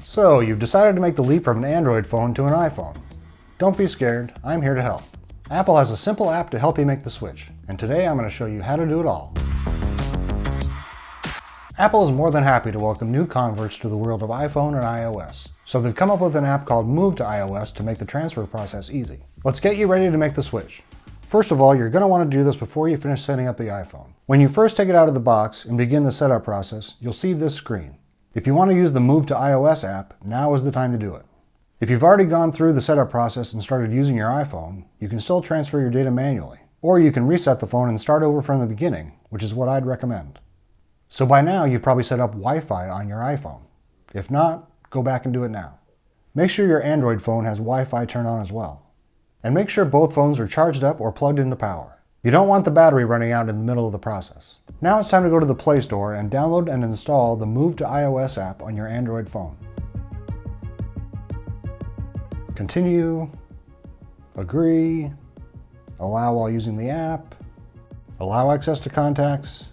So, you've decided to make the leap from an Android phone to an iPhone. Don't be scared, I'm here to help. Apple has a simple app to help you make the switch, and today I'm going to show you how to do it all. Apple is more than happy to welcome new converts to the world of iPhone and iOS, so they've come up with an app called Move to iOS to make the transfer process easy. Let's get you ready to make the switch. First of all, you're going to want to do this before you finish setting up the iPhone. When you first take it out of the box and begin the setup process, you'll see this screen. If you want to use the Move to iOS app, now is the time to do it. If you've already gone through the setup process and started using your iPhone, you can still transfer your data manually. Or you can reset the phone and start over from the beginning, which is what I'd recommend. So by now, you've probably set up Wi-Fi on your iPhone. If not, go back and do it now. Make sure your Android phone has Wi-Fi turned on as well. And make sure both phones are charged up or plugged into power. You don't want the battery running out in the middle of the process. Now it's time to go to the Play Store and download and install the Move to iOS app on your Android phone. Continue, agree, allow while using the app, allow access to contacts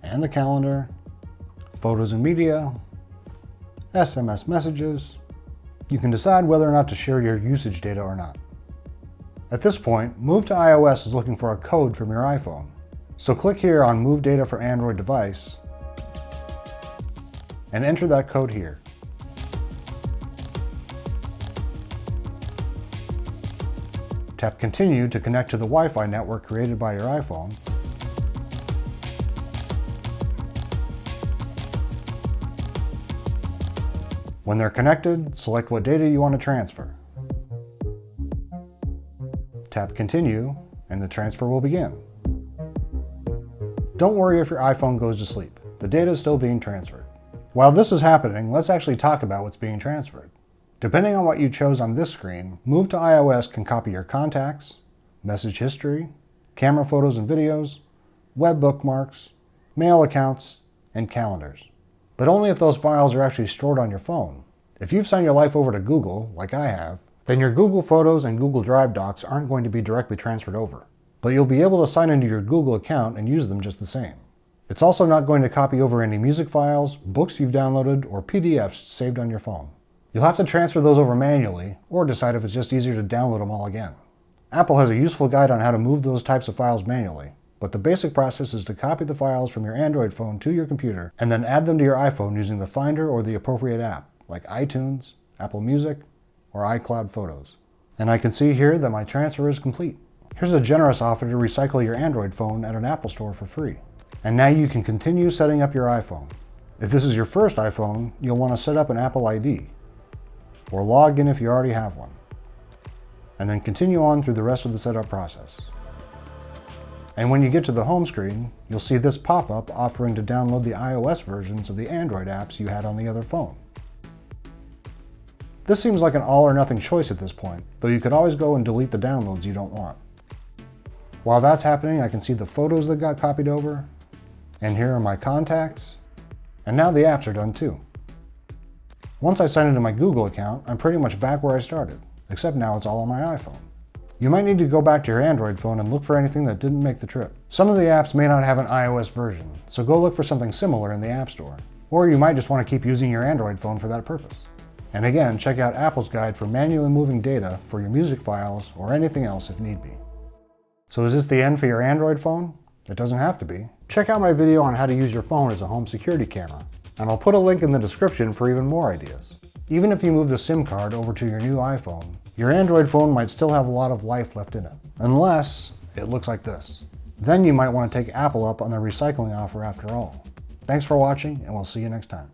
and the calendar, photos and media, SMS messages. You can decide whether or not to share your usage data or not. At this point, Move to iOS is looking for a code from your iPhone. So click here on Move Data for Android Device and enter that code here. Tap Continue to connect to the Wi-Fi network created by your iPhone. When they're connected, select what data you want to transfer. Tap Continue, and the transfer will begin. Don't worry if your iPhone goes to sleep. The data is still being transferred. While this is happening, let's actually talk about what's being transferred. Depending on what you chose on this screen, Move to iOS can copy your contacts, message history, camera photos and videos, web bookmarks, mail accounts, and calendars. But only if those files are actually stored on your phone. If you've signed your life over to Google, like I have, then your Google Photos and Google Drive docs aren't going to be directly transferred over. But you'll be able to sign into your Google account and use them just the same. It's also not going to copy over any music files, books you've downloaded, or PDFs saved on your phone. You'll have to transfer those over manually, or decide if it's just easier to download them all again. Apple has a useful guide on how to move those types of files manually, but the basic process is to copy the files from your Android phone to your computer and then add them to your iPhone using the Finder or the appropriate app, like iTunes, Apple Music, or iCloud Photos. And I can see here that my transfer is complete. Here's a generous offer to recycle your Android phone at an Apple store for free. And now you can continue setting up your iPhone. If this is your first iPhone, you'll want to set up an Apple ID, or log in if you already have one. And then continue on through the rest of the setup process. And when you get to the home screen, you'll see this pop-up offering to download the iOS versions of the Android apps you had on the other phone. This seems like an all or nothing choice at this point, though you could always go and delete the downloads you don't want. While that's happening, I can see the photos that got copied over, and here are my contacts, and now the apps are done too. Once I sign into my Google account, I'm pretty much back where I started, except now it's all on my iPhone. You might need to go back to your Android phone and look for anything that didn't make the trip. Some of the apps may not have an iOS version, so go look for something similar in the App Store. Or you might just want to keep using your Android phone for that purpose. And again, check out Apple's guide for manually moving data for your music files or anything else if need be. So is this the end for your Android phone? It doesn't have to be. Check out my video on how to use your phone as a home security camera, and I'll put a link in the description for even more ideas. Even if you move the SIM card over to your new iPhone, your Android phone might still have a lot of life left in it, unless it looks like this. Then you might want to take Apple up on their recycling offer after all. Thanks for watching, and we'll see you next time.